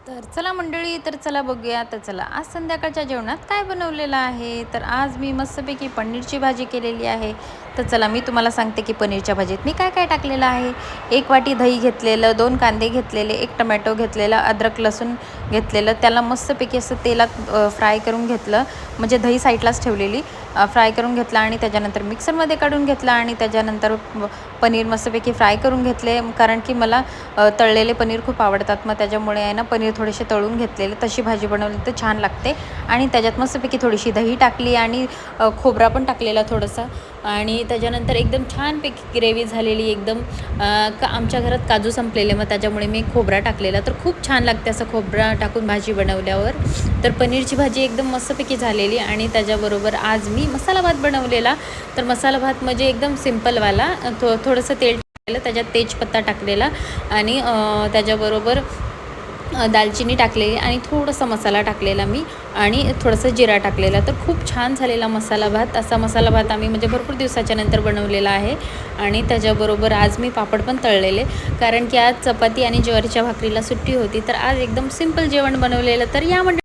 तर चला मंडळी, तर चला बघूया. तर चला आज संध्याकाळच्या जेवणात काय बनवलेलं आहे. तर आज मी मस्तपैकी पनीरची भाजी केलेली आहे. तर चला मी तुम्हाला सांगते की पनीरच्या भाजीत मी काय काय टाकलेलं आहे. 1 वाटी दही घेतलेलं, 2 कांदे घेतलेले, 1 टमॅटो घेतलेला, अद्रक लसूण घेतलेलं, त्याला मस्तपैकी असं तेलात फ्राय करून घेतलं. म्हणजे दही साईडलाच ठेवलेली, फ्राय करून घेतला आणि त्याच्यानंतर मिक्सरमध्ये काढून घेतला आणि त्याच्यानंतर पनीर मस्तपैकी फ्राय करून घेतले. कारण की मला तळलेले पनीर खूप आवडतात. मग त्याच्यामुळे आहे ना पनीर थोडेसे तळून घेतलेले. तशी भाजी बनवली तर छान लागते. आणि त्याच्यात मस्तपैकी थोडीशी दही टाकली आणि खोबरा पण टाकलेला थोडासा. आणि त्याच्यानंतर एकदम छानपैकी ग्रेव्ही झालेली एकदम. आमच्या घरात काजू संपलेले, मग त्याच्यामुळे मी खोबरा टाकलेला. तर खूप छान लागते असं खोबरा टाकून भाजी बनवल्यावर. तर पनीरची भाजी एकदम मस्तपैकी झालेली. आणि त्याच्याबरोबर आज मी मसाला भात बनवलेला. तर मसाला भात म्हणजे एकदम सिम्पलवाला. थोडंसं तेल टाकलेलं, त्याच्यात तेजपत्ता टाकलेला आणि त्याच्याबरोबर दालचिनी टाकलेली आणि थोडासा मसाला टाकलेला मी आणि थोडंसं जिरा टाकलेला. तर खूप छान झालेला मसाला भात. असा मसाला भात आम्ही म्हणजे भरपूर दिवसाच्या नंतर बनवलेला आहे. आणि त्याच्याबरोबर आज मी पापड पण तळलेले, कारण की आज चपाती आणि ज्वारीच्या भाकरीला सुट्टी होती. तर आज एकदम सिंपल जेवण बनवलेलं. तर या